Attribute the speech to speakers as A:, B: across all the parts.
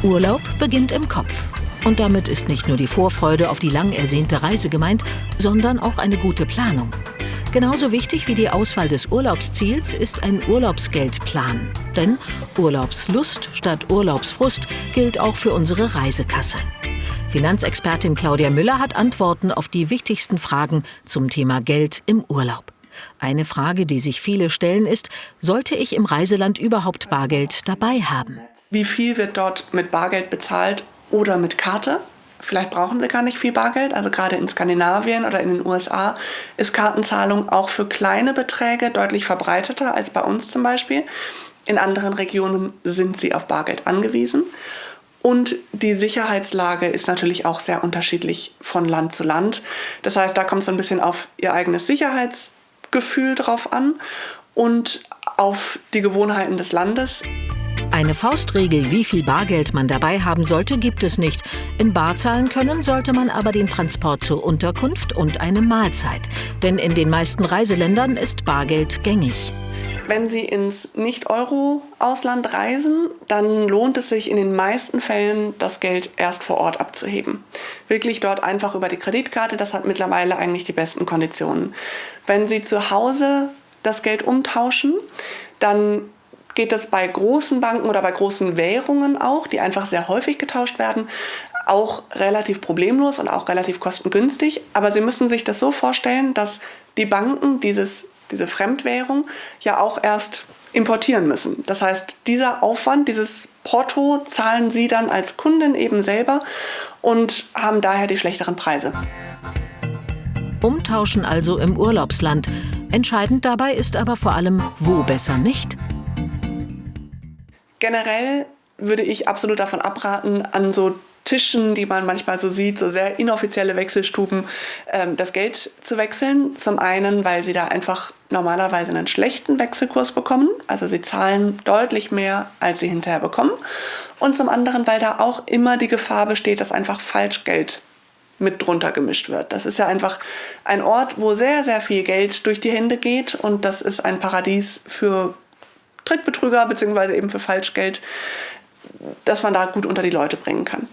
A: Urlaub beginnt im Kopf. Und damit ist nicht nur die Vorfreude auf die lang ersehnte Reise gemeint, sondern auch eine gute Planung. Genauso wichtig wie die Auswahl des Urlaubsziels ist ein Urlaubsgeldplan. Denn Urlaubslust statt Urlaubsfrust gilt auch für unsere Reisekasse. Finanzexpertin Claudia Müller hat Antworten auf die wichtigsten Fragen zum Thema Geld im Urlaub. Eine Frage, die sich viele stellen, ist: Sollte ich im Reiseland überhaupt Bargeld dabei haben?
B: Wie viel wird dort mit Bargeld bezahlt oder mit Karte? Vielleicht brauchen Sie gar nicht viel Bargeld. Also gerade in Skandinavien oder in den USA ist Kartenzahlung auch für kleine Beträge deutlich verbreiteter als bei uns zum Beispiel. In anderen Regionen sind sie auf Bargeld angewiesen. Und die Sicherheitslage ist natürlich auch sehr unterschiedlich von Land zu Land. Das heißt, da kommt es so ein bisschen auf Ihr eigenes Sicherheitsgefühl drauf an und auf die Gewohnheiten des Landes.
A: Eine Faustregel, wie viel Bargeld man dabei haben sollte, gibt es nicht. In bar zahlen können sollte man aber den Transport zur Unterkunft und eine Mahlzeit. Denn in den meisten Reiseländern ist Bargeld gängig.
B: Wenn Sie ins Nicht-Euro-Ausland reisen, dann lohnt es sich in den meisten Fällen, das Geld erst vor Ort abzuheben. Wirklich dort einfach über die Kreditkarte, das hat mittlerweile eigentlich die besten Konditionen. Wenn Sie zu Hause das Geld umtauschen, dann geht es bei großen Banken oder bei großen Währungen auch, die einfach sehr häufig getauscht werden, auch relativ problemlos und auch relativ kostengünstig. Aber Sie müssen sich das so vorstellen, dass die Banken diese Fremdwährung ja auch erst importieren müssen. Das heißt, dieser Aufwand, dieses Porto zahlen Sie dann als Kundin eben selber und haben daher die schlechteren Preise.
A: Umtauschen also im Urlaubsland. Entscheidend dabei ist aber vor allem, wo besser nicht?
B: Generell würde ich absolut davon abraten, an so Tischen, die man manchmal so sieht, so sehr inoffizielle Wechselstuben, das Geld zu wechseln. Zum einen, weil sie da einfach normalerweise einen schlechten Wechselkurs bekommen. Also sie zahlen deutlich mehr, als sie hinterher bekommen. Und zum anderen, weil da auch immer die Gefahr besteht, dass einfach Falschgeld mit drunter gemischt wird. Das ist ja einfach ein Ort, wo sehr, sehr viel Geld durch die Hände geht. Und das ist ein Paradies für Trickbetrüger bzw. eben für Falschgeld, das man da gut unter die Leute bringen kann.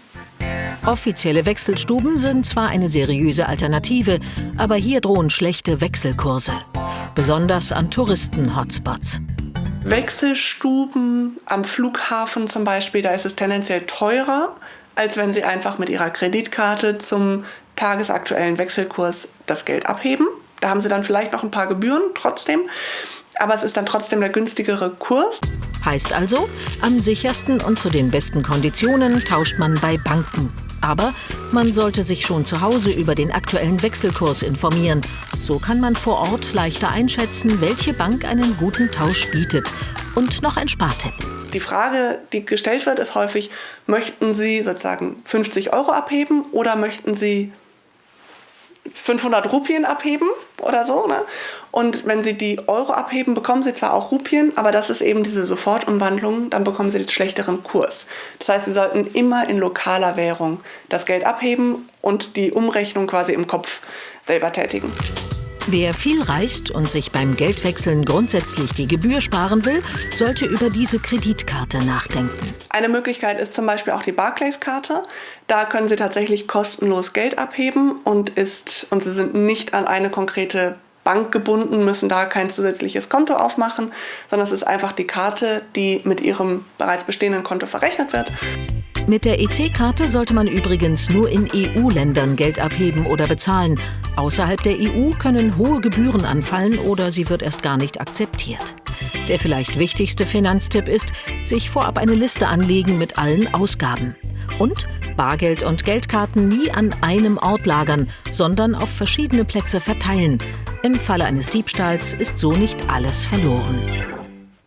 A: Offizielle Wechselstuben sind zwar eine seriöse Alternative, aber hier drohen schlechte Wechselkurse. Besonders an Touristen-Hotspots.
B: Wechselstuben am Flughafen zum Beispiel, da ist es tendenziell teurer, als wenn Sie einfach mit Ihrer Kreditkarte zum tagesaktuellen Wechselkurs das Geld abheben. Da haben Sie dann vielleicht noch ein paar Gebühren trotzdem. Aber es ist dann trotzdem der günstigere Kurs.
A: Heißt also, am sichersten und zu den besten Konditionen tauscht man bei Banken. Aber man sollte sich schon zu Hause über den aktuellen Wechselkurs informieren. So kann man vor Ort leichter einschätzen, welche Bank einen guten Tausch bietet. Und noch ein Spartipp.
B: Die Frage, die gestellt wird, ist häufig: Möchten Sie sozusagen 50 € abheben oder möchten Sie 500 Rupien abheben oder so, ne? Und wenn Sie die Euro abheben, bekommen Sie zwar auch Rupien, aber das ist eben diese Sofortumwandlung, dann bekommen Sie den schlechteren Kurs. Das heißt, Sie sollten immer in lokaler Währung das Geld abheben und die Umrechnung quasi im Kopf selber tätigen.
A: Wer viel reist und sich beim Geldwechseln grundsätzlich die Gebühr sparen will, sollte über diese Kreditkarte nachdenken.
B: Eine Möglichkeit ist zum Beispiel auch die Barclays-Karte. Da können Sie tatsächlich kostenlos Geld abheben und Sie sind nicht an eine konkrete Bank gebunden, müssen da kein zusätzliches Konto aufmachen, sondern es ist einfach die Karte, die mit Ihrem bereits bestehenden Konto verrechnet wird.
A: Mit der EC-Karte sollte man übrigens nur in EU-Ländern Geld abheben oder bezahlen. Außerhalb der EU können hohe Gebühren anfallen oder sie wird erst gar nicht akzeptiert. Der vielleicht wichtigste Finanztipp ist, sich vorab eine Liste anlegen mit allen Ausgaben. Und Bargeld und Geldkarten nie an einem Ort lagern, sondern auf verschiedene Plätze verteilen. Im Falle eines Diebstahls ist so nicht alles verloren.